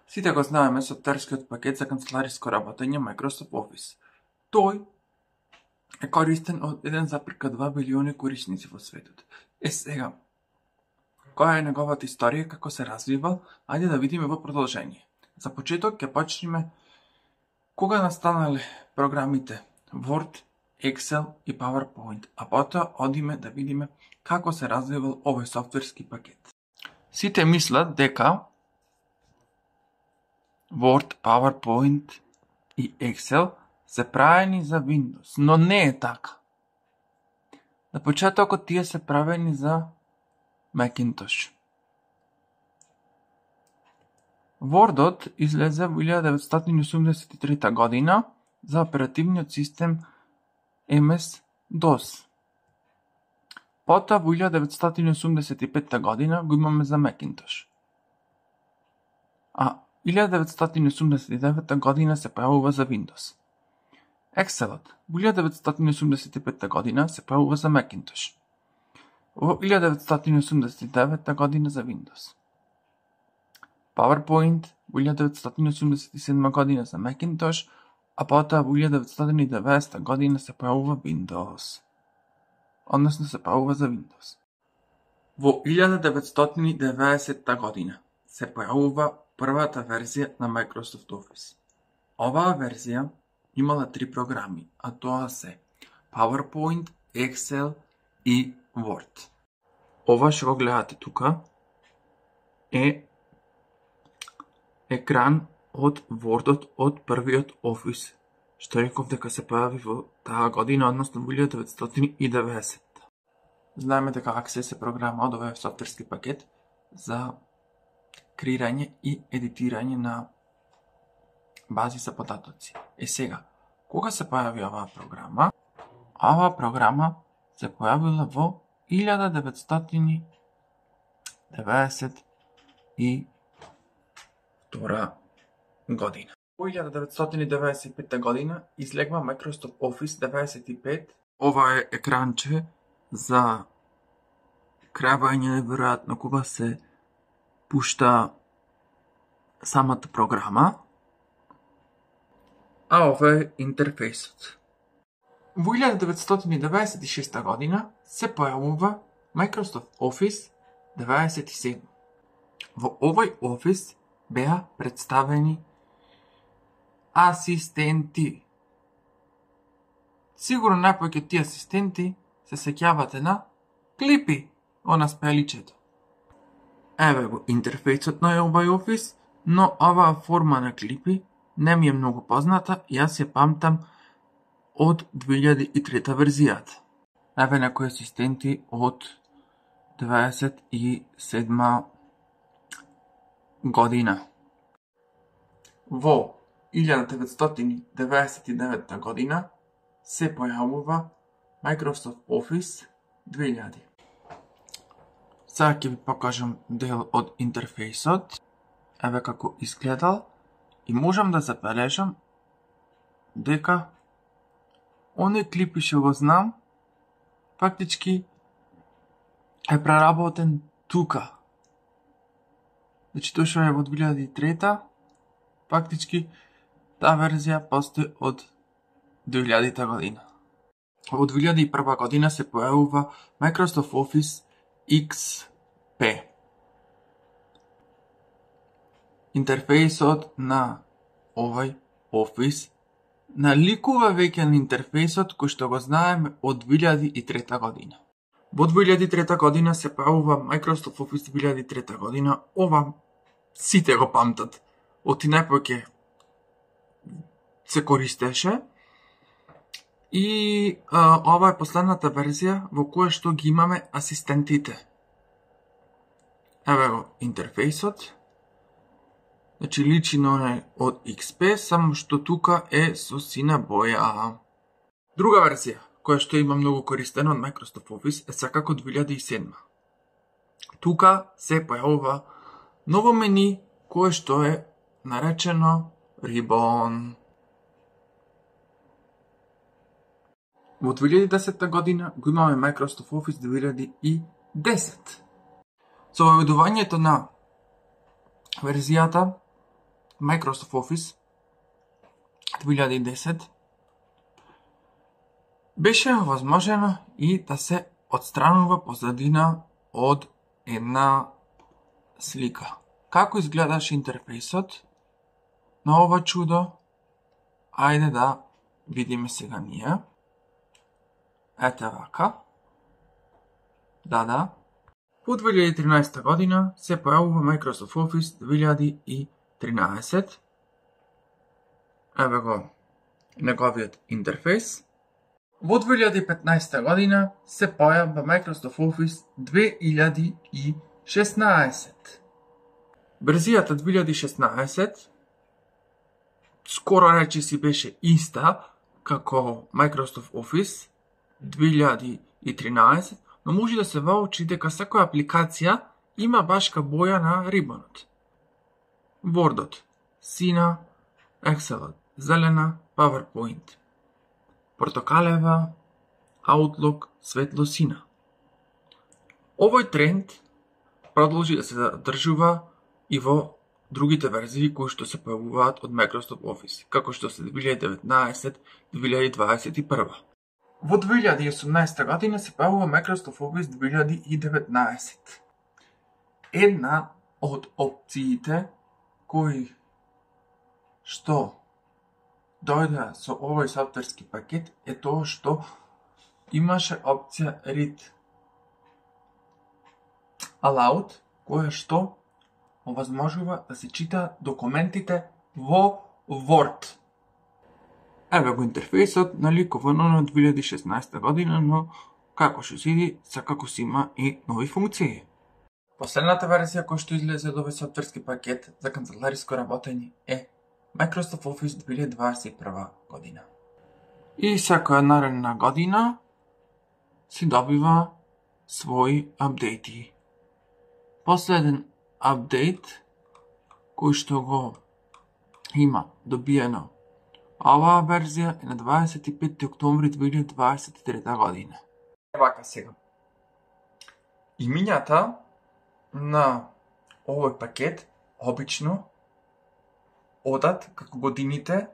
Сите го знаеме софтверскиот пакет за канцелариско работење Microsoft Office. Тој е користен од 1,2 билиони корисници во светот. Сега, која е неговата историја, како се развива, ајде да видиме во продолжение. За почеток ќе почнеме кога настанале програмите Word, Excel и PowerPoint, а потоа одиме да видиме како се развивал овој софтверски пакет. Сите мислат дека Word, PowerPoint и Excel се правени за Windows, но не е така. На почетокот тие се правени за Macintosh. Wordот излезе во 1983 година за оперативниот систем MS-DOS. Потоа во 1985 година го имаме за Macintosh. А 1989 година се појавува за Windows. Excelот во 1985 година се појавува за Macintosh. Во 1989 година за Windows. PowerPoint во 1987 година за Macintosh, а потоа во 1990 година се појавува Windows. Односно се појавува за Windows. Во 1990 година се појавува првата верзија на Microsoft Office. Оваа верзија имала 3 програми, а тоа се PowerPoint, Excel и Word. Ова што го гледате тука е екран од Wordот од првиот Office, што реков дека се појави во таа година, односно во 1990. Знаеме дека Access е програма од овој софтверски пакет за креирање и едитирање на бази за податоци. Сега, кога се појави оваа програма? Оваа програма се појавила во 1992 година. Во 1995 година излегва Microsoft Office 95. Ова е екранче за крабање, веројатно кога се пушта самата програма, а ова е интерфейсот. Во 1996 година се појавува Microsoft Office 97. Во овој Office беа представени асистенти. Сигурно најповеќе тие асистенти се сеќавате на клипи, она спеличето. Еве го интерфейсот на овој Office, но оваа форма на клипи не ми е многу позната, јас ја памтам од 2003 верзијата. Еве некои асистенти од 27 година. Во 1999 година се појавува Microsoft Office 2000. Сега ќе ви покажам дел од интерфейсот. Еве како изгледал и можам да забележам дека оној клип што го знам фактички е преработен тука. Значи тој што е во 2003, фактички таа верзија постои од 2000 година. Во 2001 година се појавува Microsoft Office XP. Интерфейсот на овој Office наликува веќе на интерфейсот кој што го знаеме од 2003 година. Во 2003 година се појавува Microsoft Office 2003 година. Ова сите го памтат. Оти најповеќе се користеше. И ова е последната верзија во која што ги имаме асистентите. Еве го интерфейсот. Значи личи на онај од XP, само што тука е со сина боја. Друга верзија, која што има многу користена од Microsoft Office, е секако 2007. Тука се појавува ново мени, кое што е наречено Ribbon. Во 2010 година го имаме Microsoft Office 2010. Со воведувањето на верзијата Microsoft Office 2010 беше овозможено и да се отстранува позадина од една слика. Како изгледаше интерфејсот на ова чудо? Ајде да видиме сега ние. Ете вака. Да. По 2013 година се појавува Microsoft Office 2013. Еве го неговиот интерфејс. Во 2015 година се појавува Microsoft Office 2016. Верзијата 2016 скоро речиси беше иста како Microsoft Office 2013, но може да се воочи дека секоја апликација има башка боја на рибонот. Word-от сина, Excel-от зелена, PowerPoint портокалева, Outlook светло сина. Овој тренд продолжи да се задржува и во другите верзии кои што се појавуваат од Microsoft Office, како што се 2019-2021. Во 2018 година се појавува Microsoft Office 2019. Една од опциите кои што дојде со овој софтверски пакет е тоа што имаше опција Read Aloud, која што овозможува да се чита документите во Word. Еве го интерфејсот наликувано на 2016 година, но како што се види, секако си има и нови функции. Последната верзија која што излезе од овој софтверски пакет за канцелариско работење е Microsoft Office 2021 година. И секоја наредна година си добива своји апдејти. Последен апдейт кој што го има добиено оваа верзија е на 25 октомври 2023 година. Вака сега. Имињата на овој пакет обично одат како годините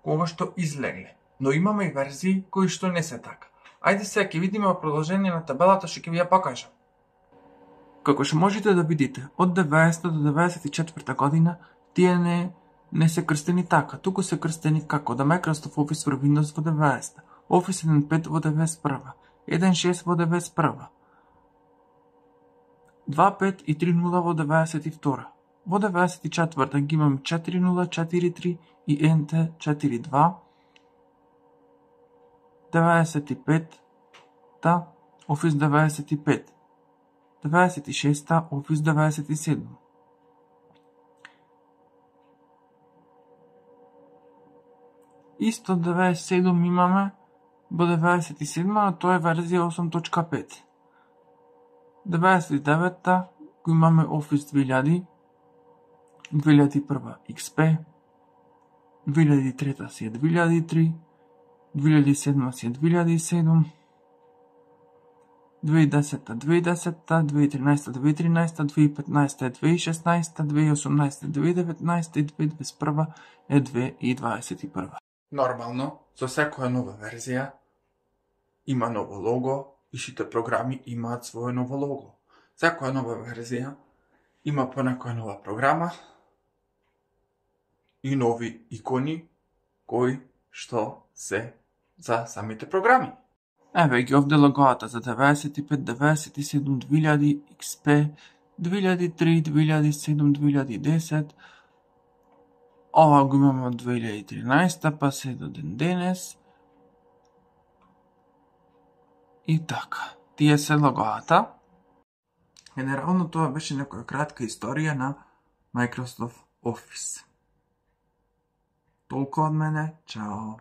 кога што излегле. Но имаме и верзии кои што не се така. Ајде сега ќе видиме во продолжение на табелата што ќе ви ја покажам. Како што можете да видите, од 90 до 94 година тие не се крстени така, туку се крстени како да Microsoft Office во Windows во 90, Office 1.5 во 91, 1.6 во 91, 2.5 и 3.0 во 92. Во 94 ги имаме 4.0, 4.3 и NT 4.2, 95-та Office 95, 96-та Office 97. Исто 97 имаме во 97, а тоа е верзија 8.5. 99-та го имаме Office 2000, 2001 XP, 2003 си е 2003, 2007 си е 2007, 2010 2010, 2013 2013, 2015 е 2016, 2018 2019 и 2021 е 2021. Нормално, со секоја нова верзија има ново лого и сите програми имаат своје ново лого. Секоја нова верзија има понекоја нова програма и нови икони кои што се за самите програми. Еве ги овде логоата за 95, 97, 2000, XP, 2003, 2007, 2010. Ова го имаме од 2013, па се до ден денес. И така, тие се логоата. Генерално тоа беше некоја кратка историја на Microsoft Office. Толку од мене, чао!